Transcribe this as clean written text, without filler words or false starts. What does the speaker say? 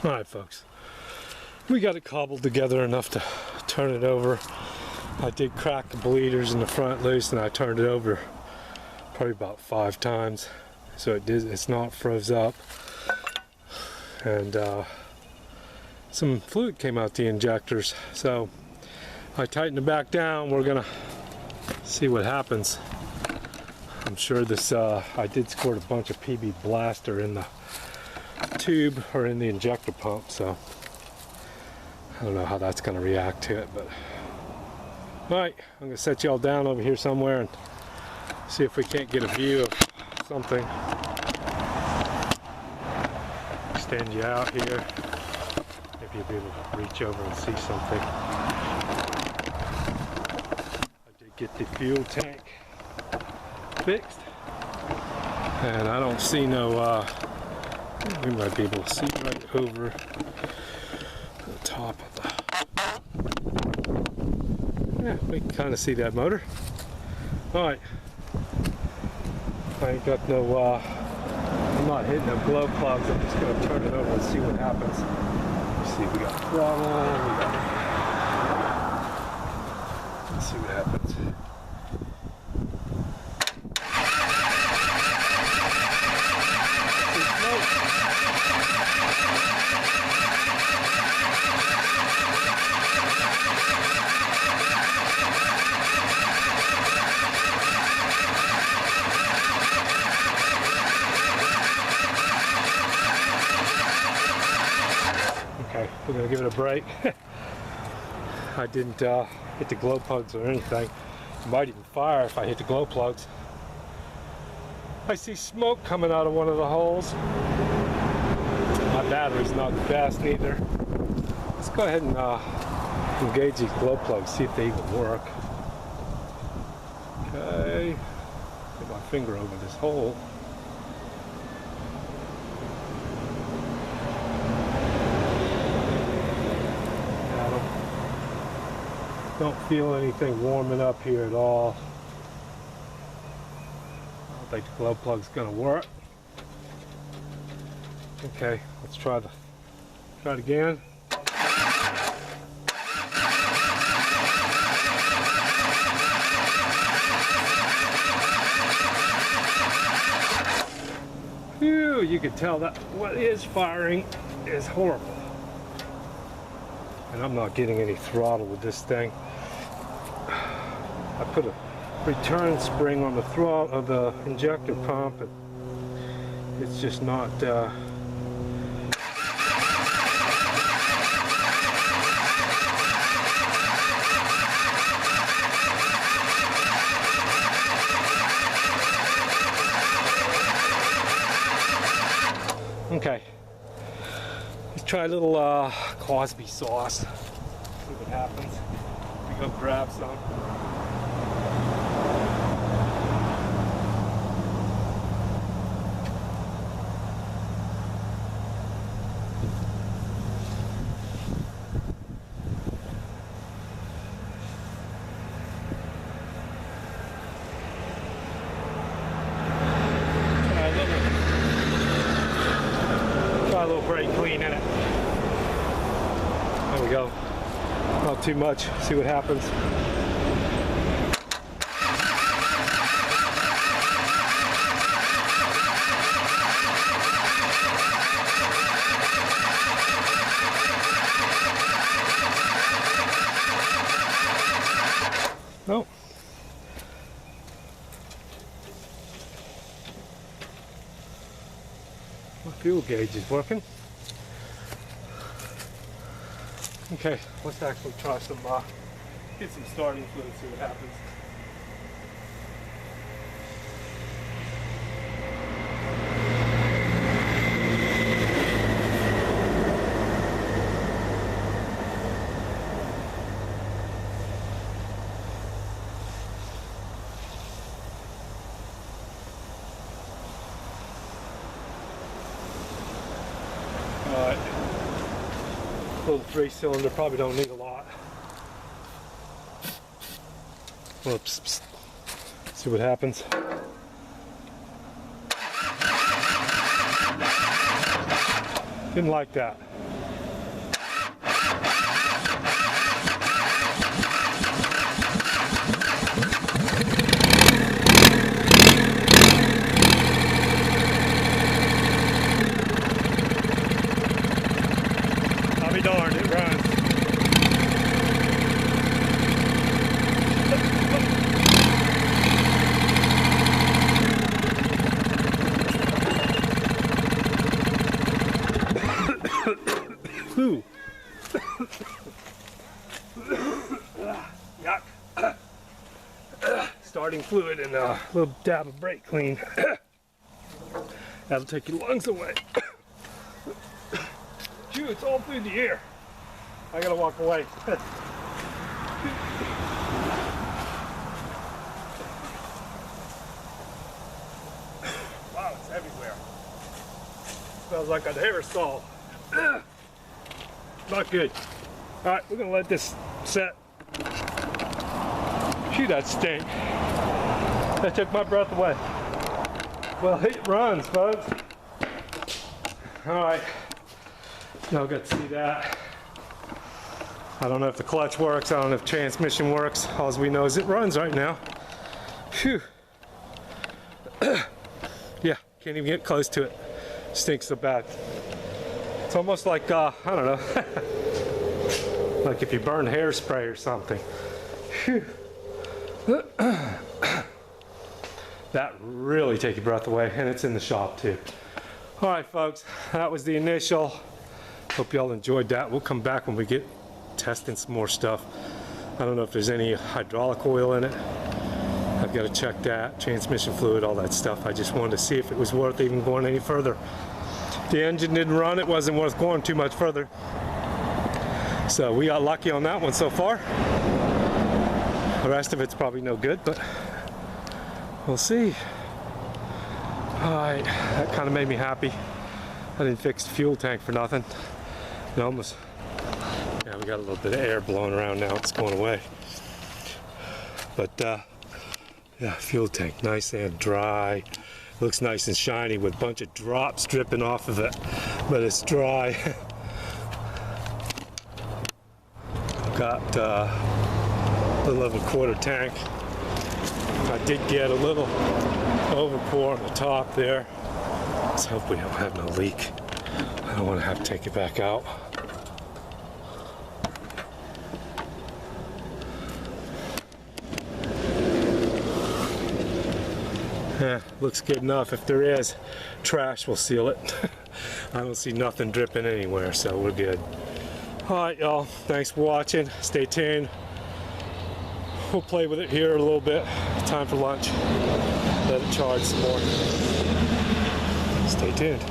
Alright folks, we got it cobbled together enough to turn it over. I did crack the bleeders in the front loose and I turned it over probably about 5 times, so it's not froze up. And some fluid came out the injectors, so I tightened it back down. We're gonna see what happens. I'm sure this I did squirt a bunch of PB Blaster in the tube or in the injector pump, so I don't know how that's going to react to it. But alright, I'm going to set y'all down over here somewhere and see if we can't get a view of something. Extend you out here, maybe you'll be able to reach over and see something. I did get the fuel tank fixed, and I don't see no we might be able to see right over the top of the... Yeah, we can kind of see that motor. Alright. I ain't got no... I'm not hitting no glow plugs. I'm just going to turn it over and see what happens. Let's see, we got throttle. Let's see what happens. Okay, we're going to give it a break. I didn't hit the glow plugs or anything. It might even fire if I hit the glow plugs. I see smoke coming out of one of the holes. My battery's not the best either. Let's go ahead and engage these glow plugs, see if they even work. Okay, get my finger over this hole. Don't feel anything warming up here at all. I don't think the glow plug's gonna work. Okay, let's try it again. Phew, you can tell that what is firing is horrible. And I'm not getting any throttle with this thing. I put a return spring on the throttle of the injector pump, and it's just not okay. Let's try a little Cosby sauce. See what happens. We go grab some. Try a little brake clean in it. There we go. Not too much. See what happens. Nope. My fuel gauge is working. Okay, let's actually try some, get some starting fluid, see what happens. Alright. Little 3-cylinder, probably don't need a lot. Whoops. See what happens. Didn't like that. Ooh. Yuck. Starting fluid and a little dab of brake clean. That'll take your lungs away. Phew, it's all through the air. I gotta walk away. Wow, it's everywhere. Smells like an aerosol. Not good. All right, we're gonna let this set. Phew, that stink. That took my breath away. Well, it runs, folks. All right, y'all got to see that. I don't know if the clutch works. I don't know if transmission works. All we know is it runs right now. Phew. Yeah, can't even get close to it. Stinks so bad. It's almost like, I don't know, like if you burn hairspray or something. Phew. That really take your breath away, and it's in the shop too. All right, folks, that was the initial. Hope y'all enjoyed that. We'll come back when we get testing some more stuff. I don't know if there's any hydraulic oil in it. I've got to check that, transmission fluid, all that stuff. I just wanted to see if it was worth even going any further. The engine didn't run, it wasn't worth going too much further. So we got lucky on that one so far. The rest of it's probably no good, but we'll see. All right, that kind of made me happy. I didn't fix the fuel tank for nothing. It almost, yeah, we got a little bit of air blowing around now. It's going away. But yeah, fuel tank, nice and dry. Looks nice and shiny with a bunch of drops dripping off of it, but it's dry. Got a little over a quarter tank. I did get a little overpour on the top there. Let's hope we don't have no leak. I don't want to have to take it back out. Yeah, looks good enough. If there is trash, we'll seal it. I don't see nothing dripping anywhere, so we're good. All right, y'all. Thanks for watching. Stay tuned. We'll play with it here a little bit. Time for lunch. Let it charge some more. Stay tuned.